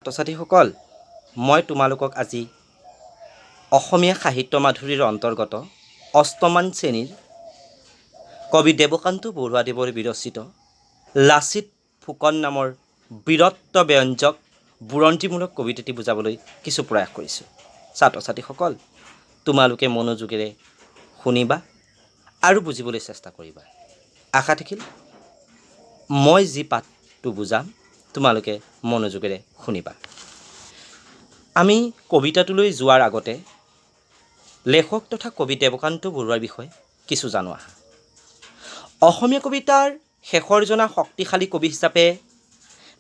ছাত্ৰ-ছাত্ৰীসকল, মই তোমালোকক আজি অসমীয়া সাহিত্য মাধুৰীৰ অন্তৰ্গত অষ্টমমান শ্ৰেণীৰ কবি দেৱকান্ত বৰুৱাদেৱৰ বিৰচিত লাচিত ফুকন নামৰ বীৰত্ব ব্যঞ্জক বুৰঞ্জীমূলক কবিতাটি বুজাবলৈ কিছু প্ৰয়াস কৰিছোঁ। ছাত্ৰ-ছাত্ৰীসকল, তোমালোকে মনোযোগেৰে শুনিবা আৰু বুজিবলৈ চেষ্টা কৰিবা। আশা থাকিল মই যি পাঠটো বুজাম তোমালোকে মনোযোগেৰে শুনিবা। আমি কবিতাটোলৈ যোৱাৰ আগতে লেখক তথা কবি দেৱকান্ত বৰুৱাৰ বিষয়ে কিছু জানো আহা। অসমীয়া কবিতাৰ শেষৰ জনা শক্তিশালী কবি হিচাপে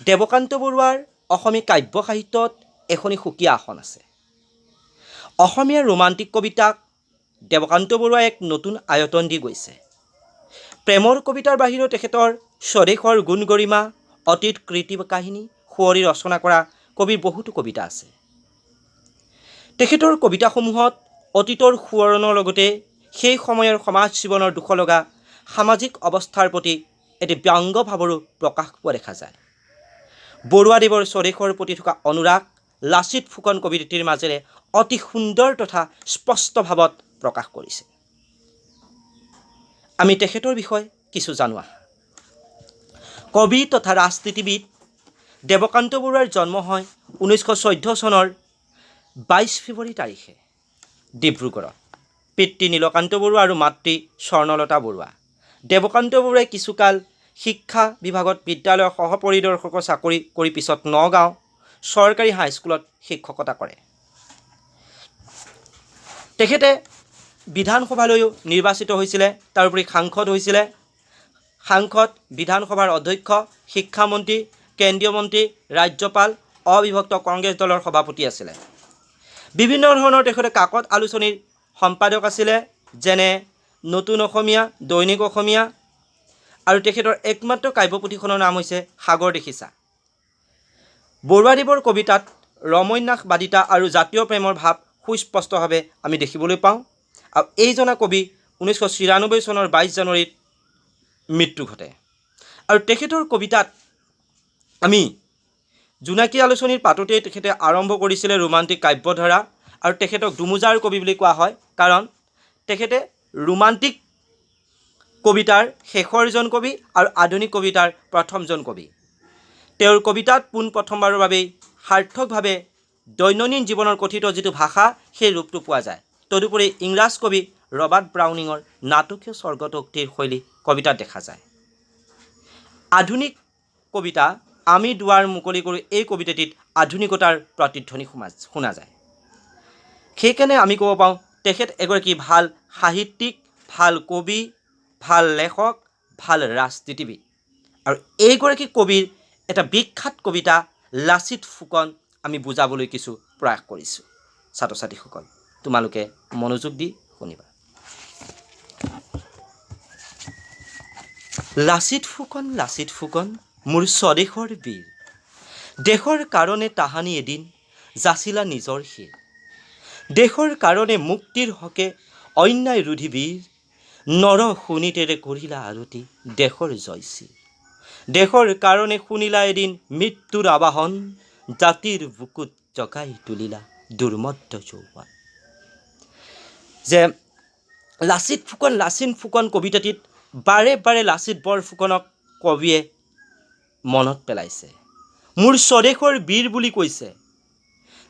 দেৱকান্ত বৰুৱাৰ অসমীয়া কাব্য সাহিত্যত এখনি সুকীয়া আসন আছে। অসমীয়া ৰোমান্টিক কবিতাক দেৱকান্ত বৰুৱাই এক নতুন আয়তন দি গৈছে। প্ৰেমৰ কবিতাৰ বাহিৰেও তেখেতৰ স্বদেশৰ গুণ গৰিমা, অতীত কৃতি কাহিনী সুঁৱৰি ৰচনা কৰা কবিৰ বহুতো কবিতা আছে। তেখেতৰ কবিতাসমূহত অতীতৰ সোঁৱৰণৰ লগতে সেই সময়ৰ সমাজ জীৱনৰ দুখ লগা সামাজিক অৱস্থাৰ প্ৰতি এটি ব্যংগ ভাৱৰো প্ৰকাশ পোৱা দেখা যায়। বৰুৱাদেৱৰ স্বদেশৰ প্ৰতি থকা অনুৰাগ লাচিত ফুকন কবিতাটিৰ মাজেৰে অতি সুন্দৰ তথা স্পষ্ট ভাৱত প্ৰকাশ কৰিছে। আমি তেখেতৰ বিষয়ে কিছু জানো আহা। কবি তথা ৰাজনীতিবিদ দেৱকান্ত বৰুৱাৰ জন্ম হয় 1914 চনৰ 22 ফেব্ৰুৱাৰী তাৰিখে ডিব্ৰুগড়ত। পিতৃ নীলকান্ত বৰুৱা আৰু মাতৃ স্বৰ্ণলতা বৰুৱা। দেৱকান্ত বৰুৱাই কিছুকাল শিক্ষা বিভাগত বিদ্যালয়ৰ সহপৰিদৰ্শকৰ চাকৰি কৰি পিছত নগাঁও চৰকাৰী হাইস্কুলত শিক্ষকতা কৰে। তেখেতে বিধানসভালৈও নিৰ্বাচিত হৈছিলে, তাৰোপৰি সাংসদ হৈছিলে। সাংসদ, বিধানসভাৰ অধ্যক্ষ, শিক্ষামন্ত্ৰী, কেন্দ্ৰীয় মন্ত্ৰী, ৰাজ্যপাল, অবিভক্ত কংগ্ৰেছ দলৰ সভাপতি আছিলে। বিভিন্ন ধৰণৰ তেখেতে কাকত আলোচনীৰ সম্পাদক আছিলে, যেনে নতুন অসমীয়া, দৈনিক অসমীয়া, আৰু তেখেতৰ একমাত্ৰ কাব্যপুথিখনৰ নাম হৈছে সাগৰ দেখিছা। বৰুৱাদেৱৰ কবিতাত ৰমন্যাসবাদিতা আৰু জাতীয় প্ৰেমৰ ভাৱ সুস্পষ্টভাৱে আমি দেখিবলৈ পাওঁ। আৰু এইজনা কবি 1993 চনৰ 22 জানুৱাৰীত মৃত্যু ঘটে। আৰু তেখেতৰ কবিতাত আমি জোনাকী আলোচনীৰ পাততেই তেখেতে আৰম্ভ কৰিছিলে ৰোমান্টিক কাব্যধাৰা, আৰু তেখেতক দুমোজাৰ কবি বুলি কোৱা হয়, কাৰণ তেখেতে ৰোমান্টিক কবিতাৰ শেষৰজন কবি আৰু আধুনিক কবিতাৰ প্ৰথমজন কবি। তেওঁৰ কবিতাত পোনপ্ৰথমবাৰৰ বাবেই সাৰ্থকভাৱে দৈনন্দিন জীৱনৰ কথিত যিটো ভাষা সেই ৰূপটো পোৱা যায়। তদুপৰি ইংৰাজ কবি ৰবাৰ্ট ব্ৰাউনিঙৰ নাটকীয় স্বৰ্গতোক্তিৰ শৈলী কবিতাত দেখা যায়। আধুনিক কবিতা আমি দুৱাৰ মুকলি কৰি এই কবিতাটিত আধুনিকতাৰ প্ৰতিধ্বনি শুনা যায়। সেইকাৰণে আমি ক'ব পাৰোঁ তেখেত এগৰাকী ভাল সাহিত্যিক, ভাল কবি, ভাল লেখক, ভাল ৰাজনীতিবিদ। আৰু এইগৰাকী কবিৰ এটা বিখ্যাত কবিতা লাচিত ফুকন আমি বুজাবলৈ কিছু প্ৰয়াস কৰিছোঁ। ছাত্ৰ-ছাত্ৰীসকল, তোমালোকে মনোযোগ দি শুনিবা। লাচিত ফুকন মোৰ স্বদেশৰ বীৰ, দেশৰ কাৰণে তাহানি এদিন যাচিলা নিজৰ শিৰ। দেশৰ কাৰণে মুক্তিৰ হকে অন্যায় ৰোধী বীৰ, নৰ শোণিতেৰে কৰিলা আৰতি দেশৰ জয়শ্ৰী। দেশৰ কাৰণে শুনিলা এদিন মৃত্যুৰ আবাহন, জাতিৰ বুকুত জগাই তুলিলা দুৰ্মত্ত যৌৱন। যে লাচিত ফুকন কবিতাটিত বাৰে বাৰে লাচিত বৰফুকনক কবিয়ে মনত পেলাইছে। মোৰ স্বদেশৰ বীৰ বুলি কৈছে,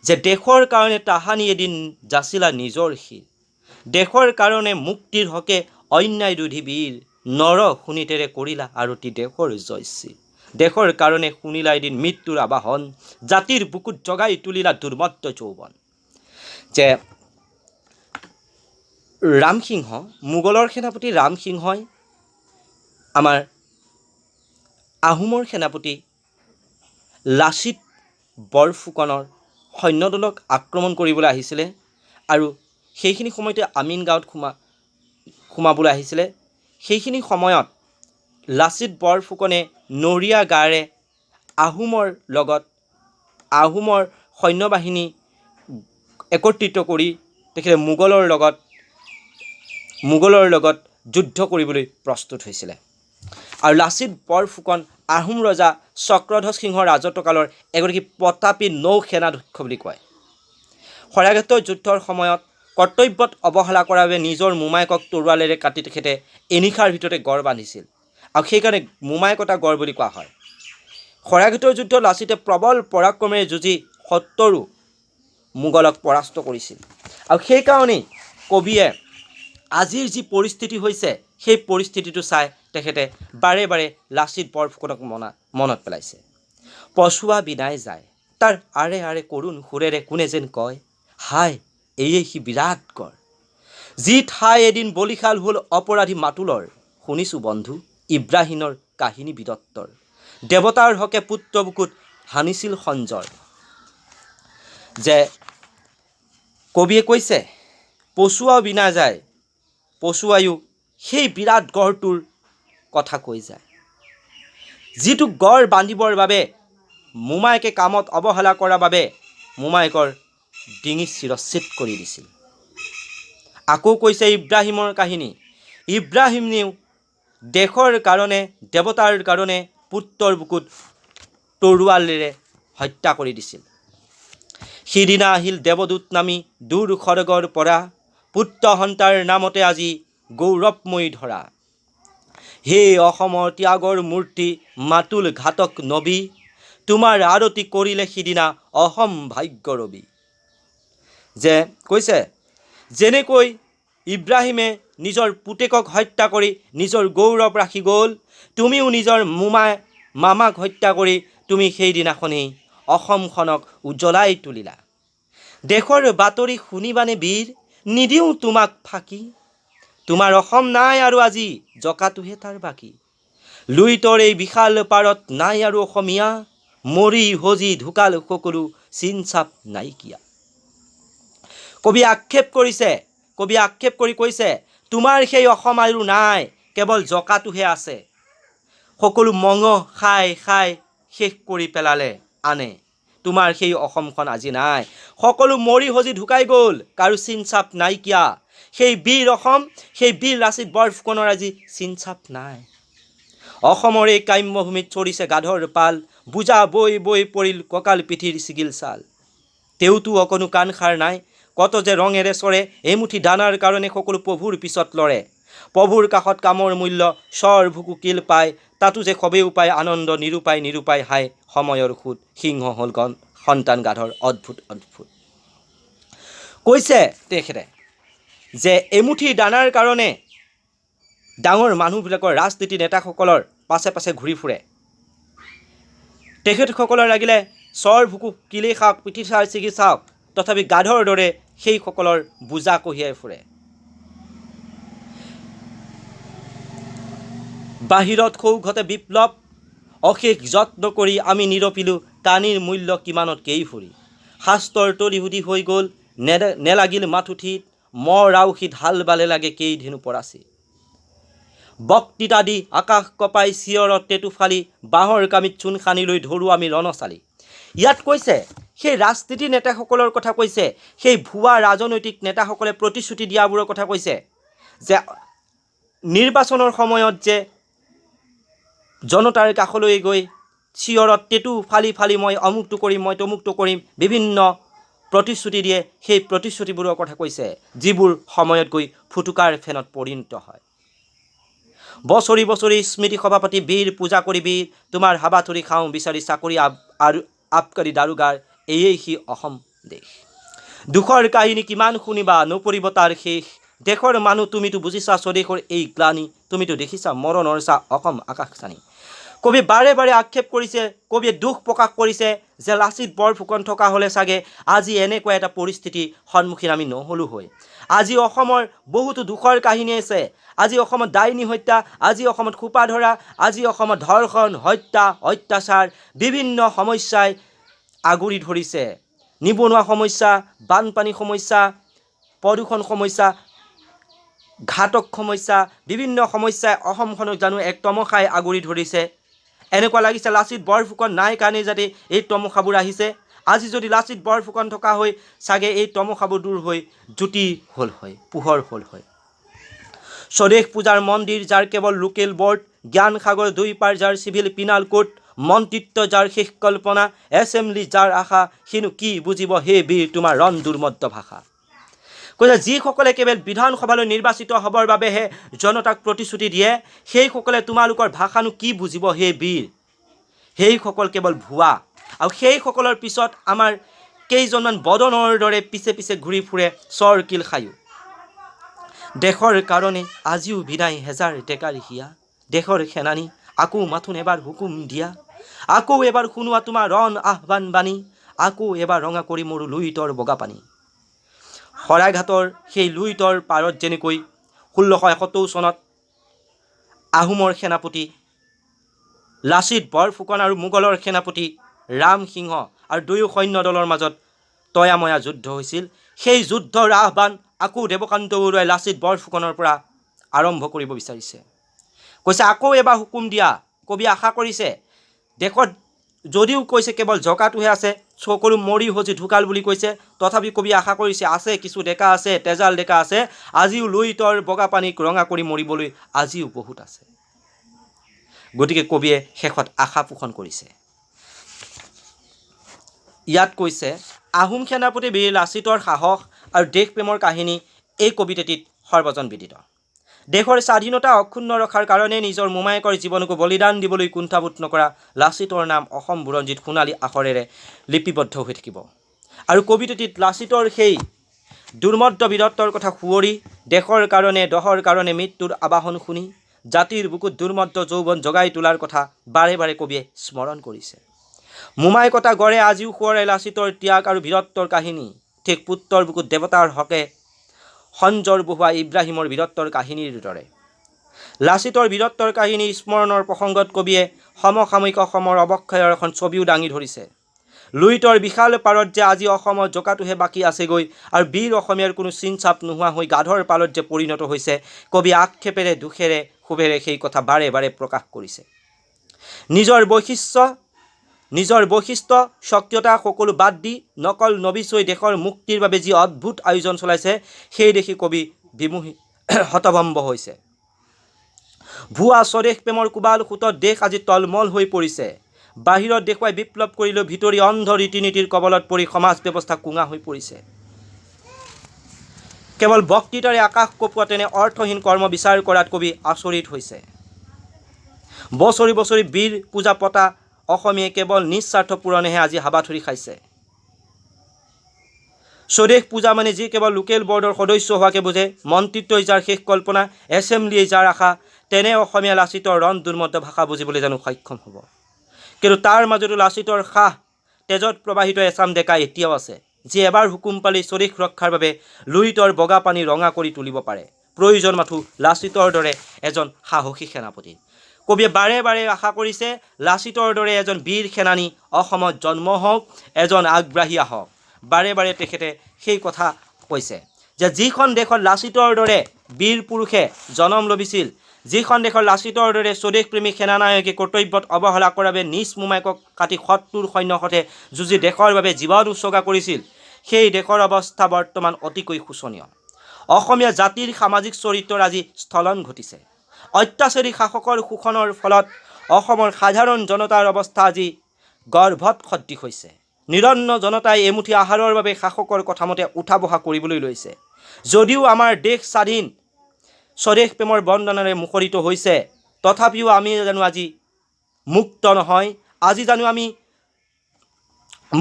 যে দেশৰ কাৰণে তাহানি এদিন যাচিলা নিজৰ শিৰ। দেশৰ কাৰণে মুক্তিৰ হকে অন্যায় ৰোধী বীৰ, নৰ শোণিতেৰে কৰিলা আৰতি দেশৰ জয়শ্ৰী। দেশৰ কাৰণে শুনিলা এদিন মৃত্যুৰ আবাহন, জাতিৰ বুকুত জগাই তুলিলা দুৰ্মত্ত যৌৱন। যে ৰামসিংহ, মোগলৰ সেনাপতি ৰামসিংহই আমাৰ আহোমৰ সেনাপতি লাচিত বৰফুকনৰ সৈন্যদলক আক্ৰমণ কৰিবলৈ আহিছিলে, আৰু সেইখিনি সময়তে আমিন গাঁৱত সোমাবলৈ আহিছিলে। সেইখিনি সময়ত লাচিত বৰফুকনে নৰীয়া গাৰে আহোমৰ সৈন্যবাহিনী একত্ৰিত কৰি তেখেতে মোগলৰ লগত যুদ্ধ কৰিবলৈ প্ৰস্তুত হৈছিলে। আৰু লাচিত বৰফুকন আহোম ৰজা চক্ৰধ্বজ সিংহৰ ৰাজত্বকালৰ এগৰাকী প্ৰতাপী নৌ সেনাধ্যক্ষ বুলি কয়। শৰাইঘাটৰ যুদ্ধৰ সময়ত কৰ্তব্যত অৱহেলা কৰাৰ বাবে নিজৰ মোমায়েকক তৰোৱালেৰে কাটি তেখেতে এনিশাৰ ভিতৰতে গড় বান্ধিছিল আৰু সেইকাৰণে মোমাই কটা গড় বুলি কোৱা হয়। শৰাইঘাটৰ যুদ্ধত লাচিতে প্ৰবল পৰাক্ৰমেৰে যুঁজি ৭০ মোগলক পৰাস্ত কৰিছিল আৰু সেইকাৰণেই কবিয়ে আজিৰ যি পৰিস্থিতি হৈছে সেই পৰিস্থিতিটো চাই তেখেতে বাৰে বাৰে লাচিত বৰফুকনক মনত পেলাইছে। পছুৱা বিনাই যায় তাৰ আৰে আৰে কৰুণ সুৰেৰে কোনে যেন কয়, হাই এয়ে সি বিৰাট গড়, যি ঠাই এদিন বলিশাল হ'ল অপৰাধী মাতুলৰ, শুনিছোঁ বন্ধু ইব্ৰাহিমৰ কাহিনী বিদত্তৰ, দেৱতাৰ হকে পুত্ৰ বুকুত হানিছিল সঞ্জৰ। যে কবিয়ে কৈছে পছুৱাও বিনা যায়, পছুৱায়ো সেই বিৰাট গড়টোৰ কথা কৈ যায়, যিটো গড় বান্ধিবৰ বাবে মোমায়েকে কামত অৱহেলা কৰাৰ বাবে মোমায়েকৰ ডিঙি চিৰচ্ছেদ কৰি দিছিল। আকৌ কৈছে ইব্ৰাহিমৰ কাহিনী, ইব্ৰাহিমেও দেশৰ কাৰণে দেৱতাৰ কাৰণে পুত্ৰৰ বুকুত তৰোৱালেৰে হত্যা কৰি দিছিল। সিদিনা আহিল দেৱদূত নামি দূৰ খড়গৰ পৰা, পুত্ৰ সন্তাৰ নামতে আজি গৌৰৱময়ী ধৰা, হে অসমৰ ত্যাগৰ মূৰ্তি মাতুল ঘাতক নবী, তোমাৰ আৰতি কৰিলে সিদিনা অসম ভাগ্য ৰবি। যে কৈছে যেনেকৈ ইব্ৰাহিমে নিজৰ পুতেকক হত্যা কৰি নিজৰ গৌৰৱ ৰাখি গ'ল, তুমিও নিজৰ মামাক হত্যা কৰি তুমি সেইদিনাখনেই অসমখনক উজ্বলাই তুলিলা। দেশৰ বাতৰি শুনিবানে বীৰ, নিদিওঁ তোমাক ফাঁকি, তোমাৰ অসম নাই আৰু আজি জকাটোহে তাৰ বাকী, লুইতৰ এই বিশাল পাৰত নাই আৰু অসমীয়া, মৰি হজি ঢুকাল সকলো চিন চাপ নাইকিয়া। কবিয়ে আক্ষেপ কৰি কৈছে তোমাৰ সেই অসম আৰু নাই, কেৱল জকাটোহে আছে, সকলো মঙহ খাই খাই শেষ কৰি পেলালে আনে, তোমাৰ সেই অসমখন আজি নাই, সকলো মৰি হজি ঢুকাই গ'ল কাৰো চিন চাপ নাইকিয়া, সেই বীৰ অসম সেই বীৰ লাচিত বৰফুকনৰ আজি চিন চাপ নাই। অসমৰ এই কাম্যভূমিত চৰিছে গাধৰ পাল, বুজা বৈ বৈ পৰিল কঁকাল পিঠিৰ ছিগিল ছাল, তেওঁতো অকণো কাণ সাৰ নাই, কত যে ৰঙেৰে চৰে এমুঠি দানাৰ কাৰণে সকলো প্ৰভুৰ পিছত লৰে, প্ৰভুৰ কাষত কামৰ মূল্য চৰ ভুকু কিল পায়, তাতো যে সবেও পায় আনন্দ নিৰূপায় হাই সময়ৰ সুত, সিংহ হ'ল গণ সন্তান গাধৰ অদ্ভুত অদ্ভুত। কৈছে তেখেতে যে এমুঠি দানাৰ কাৰণে ডাঙৰ মানুহবিলাকৰ ৰাজনীতি নেতাসকলৰ পাছে পাছে ঘূৰি ফুৰে, তেখেতসকলৰ লাগিলে চৰ ভুকু কিলেই খাওক পিঠি চাৰ ছিগি চাওক, তথাপি গাধৰ দৰে সেইসকলৰ বোজা কঢ়িয়াই ফুৰে। বাহিৰত সৌঘতে বিপ্লৱ অশেষ যত্ন কৰি আমি নিৰপিলোঁ, কানিৰ মূল্য কিমানত কেই ফুৰি, শাস্ত্ৰৰ তলিহুদি হৈ গ'ল নেলাগিল মাথোঁঠিত, মৰ আউসীত হাল বালে লাগে কেই ধেনু পৰাচি, বক্তৃতা দি আকাশ কপাই চিঞৰত টেটু ফালি, বাঁহৰ কামিত চূণ সানি লৈ ধৰোঁ আমি ৰণচালি। ইয়াত কৈছে সেই ৰাজনীতিৰ নেতাসকলৰ কথা কৈছে, সেই ভুৱা ৰাজনৈতিক নেতাসকলে প্ৰতিশ্ৰুতি দিয়াবোৰৰ কথা কৈছে, যে নিৰ্বাচনৰ সময়ত যে জনতাৰ কাষলৈ গৈ চিঞৰত টেটু ফালি ফালি মই অমুকটো কৰিম মই তমুকটো কৰিম বিভিন্ন প্ৰতিশ্ৰুতি দিয়ে, সেই প্ৰতিশ্ৰুতিবোৰৰ কথা কৈছে, যিবোৰ সময়ত গৈ ফুটুকাৰ ফেনত পৰিণত হয়। বছৰি বছৰি স্মৃতি সভা পাতি বীৰ পূজা কৰি বীৰ, তোমাৰ হাবাথুৰি খাওঁ বিচাৰি চাকৰি আৰু আবকাৰী দাৰোগাৰ, এয়েই সি অসম দেশ, দুখৰ কাহিনী কিমান শুনিবা নপৰিব তাৰ শেষ, দেশৰ মানুহ তুমিতো বুজিছা স্বদেশৰ এই গ্লানি, তুমিতো দেখিছা মৰণৰ চা অসম আকাশ চানি। কবি বাৰে বাৰে আক্ষেপ কৰিছে, কবিয়ে দুখ প্ৰকাশ কৰিছে যে লাচিত বৰফুকন থকা হ'লে চাগে আজি এনেকুৱা এটা পৰিস্থিতিৰ সন্মুখীন আমি নহ'লো হয়। আজি অসমৰ বহুতো দুখৰ কাহিনী আছে, আজি অসমত ডাইনী হত্যা, আজি অসমত খোপা ধৰা, আজি অসমত ধৰ্ষণ হত্যা অত্যাচাৰ বিভিন্ন সমস্যাই আগুৰি ধৰিছে, নিবনুৱা সমস্যা, বানপানী সমস্যা, প্ৰদূষণ সমস্যা, ঘাতক সমস্যা, বিভিন্ন সমস্যাই অসমখনক জানো এক তমসাই আগুৰি ধৰিছে। এনেকুৱা লাগিছে লাচিত বৰফুকন নাই কাৰণেই যাতে এই তমসাবোৰ আহিছে, আজি যদি লাচিত বৰফুকন থকা হৈ চাগে এই তমসাবোৰ দূৰ হৈ জ্যোতি হ'ল হয়, পোহৰ হ'ল হয়। স্বদেশ পূজাৰ মন্দিৰ যাৰ কেৱল লোকেল বৰ্ড, জ্ঞান সাগৰ দুই পাৰ যাৰ চিভিল পিনাল কোৰ্ট, মন্ত্ৰিত্ব যাৰ শেষ কল্পনা, এছেম্বলি যাৰ আশা, সিনো কি বুজিব হে বীৰ তোমাৰ ৰণ দুৰ্মদ্য ভাষা। কৈছে যিসকলে কেৱল বিধানসভালৈ নিৰ্বাচিত হ'বৰ বাবেহে জনতাক প্ৰতিশ্ৰুতি দিয়ে, সেইসকলে তোমালোকৰ ভাষানো কি বুজিব হে বীৰ, সেইসকল কেৱল ভুৱা। আৰু সেইসকলৰ পিছত আমাৰ কেইজনমান বদনৰ দৰে পিছে পিছে ঘূৰি ফুৰে চৰকিল খায়ো। দেশৰ কাৰণে আজিও বিনাই হেজাৰ ডেকাৰ হিয়া, দেশৰ সেনানী আকৌ মাথোন এবাৰ হুকুম দিয়া, আকৌ এবাৰ শুনোৱা তোমাৰ ৰণ আহ্বান বাণী, আকৌ এবাৰ ৰঙা কৰি মোৰো লুইতৰ বগা পানী। শৰাইঘাটৰ সেই লুইতৰ পাৰত যেনেকৈ 1671 চনত আহোমৰ সেনাপতি লাচিত বৰফুকন আৰু মোগলৰ সেনাপতি ৰাম সিংহ আৰু দুয়ো সৈন্য দলৰ মাজত তয়াময়া যুদ্ধ হৈছিল, সেই যুদ্ধৰ আহ্বান আকৌ দেৱকান্ত বৰুৱাই লাচিত বৰফুকনৰ পৰা আৰম্ভ কৰিব বিচাৰিছে। কৈছে আকৌ এবাৰ হুকুম দিয়া। কবিয়ে আশা কৰিছে দেশত যদিও কৈছে কেৱল জকাটোহে আছে, সকলো মৰি সজি ঢুকাল বুলি কৈছে, তথাপি কবি আশা কৰিছে আছে কিছু ডেকা আছে, তেজাল ডেকা আছে, আজিও লুইতৰ বগা পানীক ৰঙা কৰি মৰিবলৈ আজিও বহুত আছে। গতিকে কবিয়ে শেষত আশা পোষণ কৰিছে। ইয়াত কৈছে আহোম সেনাপতি বীৰ লাচিতৰ সাহস আৰু দেশপ্ৰেমৰ কাহিনী এই কবিতাটিত সৰ্বজন বিদিত। দেশৰ স্বাধীনতা অক্ষুণ্ণ ৰখাৰ কাৰণে নিজৰ মোমায়েকৰ জীৱনকো বলিদান দিবলৈ কুণ্ঠাবোধ নকৰা লাচিতৰ নাম অসম বুৰঞ্জীত সোণালী আখৰেৰে লিপিবদ্ধ হৈ থাকিব। আৰু কবিতাটিত লাচিতৰ সেই দুৰ্মদ্য বীৰত্বৰ কথা সুঁৱৰি দেশৰ কাৰণে দহৰ কাৰণে মৃত্যুৰ আবাহন শুনি জাতিৰ বুকুত দুৰ্মদ্য যৌৱন জগাই তোলাৰ কথা বাৰে বাৰে কবিয়ে স্মৰণ কৰিছে। মোমায়েকতা গড়ে আজিও সোঁৱৰাই লাচিতৰ ত্যাগ আৰু বীৰত্বৰ কাহিনী, ঠিক পুত্ৰৰ বুকুত দেৱতাৰ হকে সঞ্জৰ বহুৱা ইব্ৰাহিমৰ বীৰত্বৰ কাহিনীৰ দৰে। লাচিতৰ বীৰত্বৰ কাহিনী স্মৰণৰ প্ৰসংগত কবিয়ে সমসাময়িক অসমৰ অৱক্ষয়ৰ এখন ছবিও দাঙি ধৰিছে। লুইতৰ বিশাল পাৰত যে আজি অসমৰ জকাটোহে বাকী আছেগৈ আৰু বীৰ অসমীয়াৰ কোনো চিনচাপ নোহোৱা হৈ গাধৰ পালত যে পৰিণত হৈছে, কবি আক্ষেপেৰে দুখেৰে ক্ষোভেৰে সেই কথা বাৰে বাৰে প্ৰকাশ কৰিছে। নিজৰ বৈশিষ্ট্য সক্ৰিয়তা সকলো বাদ দি নকল নবিচৈ দেশৰ মুক্তিৰ বাবে যি অদ্ভুত আয়োজন চলাইছে, সেই দেখি কবি হতভম্ব হৈছে। ভুৱা স্বদেশ প্ৰেমৰ কোবাল সোঁতত দেশ আজি তলমল হৈ পৰিছে। বাহিৰত দেখুৱাই বিপ্লৱ কৰিলেও ভিতৰি অন্ধ ৰীতি নীতিৰ কবলত পৰি সমাজ ব্যৱস্থা কুঙা হৈ পৰিছে। কেৱল বক্তৃতাৰে আকাশ কপোৱা তেনে অৰ্থহীন কৰ্ম বিচাৰ কৰাত কবি আচৰিত হৈছে। বছৰি বছৰি বীৰ পূজা পতা অসমীয়ে কেৱল নিস্বাৰ্থ পূৰণেহে আজি হাবাথুৰি খাইছে। স্বদেশ পূজা মানে যি কেৱল লোকেল বৰ্ডৰ সদস্য হোৱাকে বুজে, মন্ত্ৰিত্বই যাৰ শেষ কল্পনা, এছেম্বলিয়ে যাৰ আশা, তেনে অসমীয়া লাচিতৰ ৰণ দুৰ্মদ্য ভাষা বুজিবলৈ জানো সক্ষম হ'ব? কিন্তু তাৰ মাজতো লাচিতৰ সাহ তেজত প্ৰবাহিত এচাম ডেকা এতিয়াও আছে, যি এবাৰ হুকুম পালেই স্বদেশ ৰক্ষাৰ বাবে লুইতৰ বগা পানী ৰঙা কৰি তুলিব পাৰে। প্ৰয়োজন মাথো লাচিতৰ দৰে এজন সাহসী সেনাপতি। কবিয়ে বাৰে বাৰে আশা কৰিছে লাচিতৰ দৰে এজন বীৰ সেনানী অসমত জন্ম হওক, এজন আগবাঢ়ি আহক। বাৰে বাৰে তেখেতে সেই কথা কৈছে যে যিখন দেশত লাচিতৰ দৰে বীৰ পুৰুষে জন্ম লভিছিল, যিখন দেশৰ লাচিতৰ দৰে স্বদেশপ্ৰেমী সেনানায়কে কৰ্তব্যত অৱহেলা কৰাৰ বাবে নিজ মোমায়েকক কাটি শত্ৰুৰ সৈন্যৰ সৈতে যুঁজি দেশৰ বাবে জীৱন উৎসৰ্গা কৰিছিল, সেই দেশৰ অৱস্থা বৰ্তমান অতিকৈ শোচনীয়। অসমীয়া জাতিৰ সামাজিক চৰিত্ৰৰ আজি স্থলন ঘটিছে। অত্যাচাৰী শাসকৰ শোষণৰ ফলত অসমৰ সাধাৰণ জনতাৰ অৱস্থা আজি গৰ্ভত সদৃশ হৈছে। নিৰন্ন জনতাই এমুঠি আহাৰৰ বাবে শাসকৰ কথামতে উঠা বহা কৰিবলৈ লৈছে। যদিও আমাৰ দেশ স্বাধীন, স্বদেশ প্ৰেমৰ বন্দনাৰে মুখৰিত হৈছে, তথাপিও আমি জানো আজি মুক্ত নহয়? আজি জানো আমি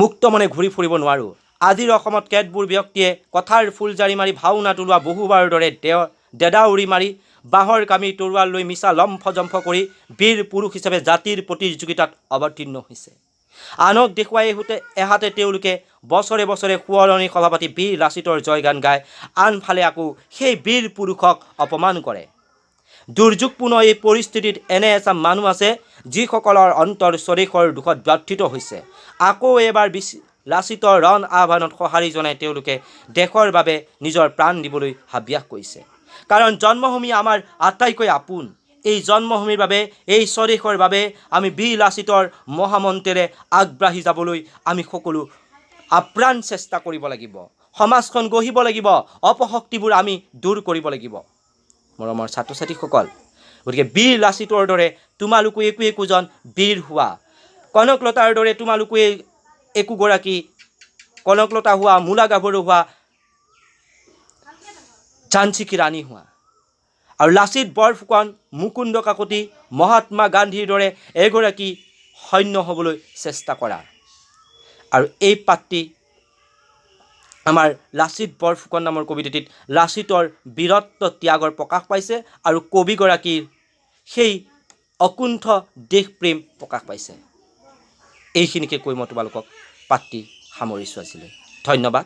মুক্ত মনে ঘূৰি ফুৰিব নোৱাৰোঁ? আজিৰ অসমত কেতবোৰ ব্যক্তিয়ে কথাৰ ফুলজাৰি মাৰি ভাওনা তোলোৱা বহুবাৰ দৰে দেদা উৰি মাৰি বাঁহৰ কামি তৰোৱাল লৈ মিছা লম্ফ জম্ফ কৰি বীৰ পুৰুষ হিচাপে জাতিৰ প্ৰতিযোগিতাত অৱতীৰ্ণ হৈছে। আনক দেখুৱাই এহাতে তেওঁলোকে বছৰে বছৰে সোঁৱৰণি সভা পাতি বীৰ লাচিতৰ জয়গান গায়, আনফালে আকৌ সেই বীৰ পুৰুষক অপমান কৰে। দুৰ্যোগপূৰ্ণ এই পৰিস্থিতিত এনে এচাম মানুহ আছে যিসকলৰ অন্তৰ স্বদেশৰ দুখত ব্যথিত হৈছে। আকৌ এবাৰ লাচিতৰ ৰণ আহ্বানত সঁহাৰি জনাই তেওঁলোকে দেশৰ বাবে নিজৰ প্ৰাণ দিবলৈ হাবিয়াস কৰিছে। কাৰণ জন্মভূমি আমাৰ আটাইতকৈ আপোন। এই জন্মভূমিৰ বাবে, এই স্বদেশৰ বাবে আমি বীৰ লাচিতৰ মহামন্ত্ৰেৰে আগবাঢ়ি যাবলৈ আমি সকলো আপ্ৰাণ চেষ্টা কৰিব লাগিব। সমাজখন গঢ়িব লাগিব, অপশক্তিবোৰ আমি দূৰ কৰিব লাগিব। মৰমৰ ছাত্ৰ ছাত্ৰীসকল, গতিকে বীৰ লাচিতৰ দৰে তোমালোকো একোজন বীৰ হোৱা, কনকলতাৰ দৰে তোমালোকো একোগৰাকী কনকলতা হোৱা, মূলা গাভৰু হোৱা, ঝান্সী কি ৰাণী হোৱা। আৰু লাচিত বৰফুকন, মুকুন্দ কাকতি, মহাত্মা গান্ধীৰ দৰে এগৰাকী সৈন্য হ'বলৈ চেষ্টা কৰা। আৰু এই পাঠটি আমাৰ লাচিত বৰফুকন নামৰ কবিতাটিত লাচিতৰ বীৰত্ব ত্যাগৰ প্ৰকাশ পাইছে আৰু কবিগৰাকীৰ সেই অকুণ্ঠ দেশপ্ৰেম প্ৰকাশ পাইছে। এইখিনিকে কৈ মই তোমালোকক পাঠটি সামৰিছোঁ আজিলৈ। ধন্যবাদ।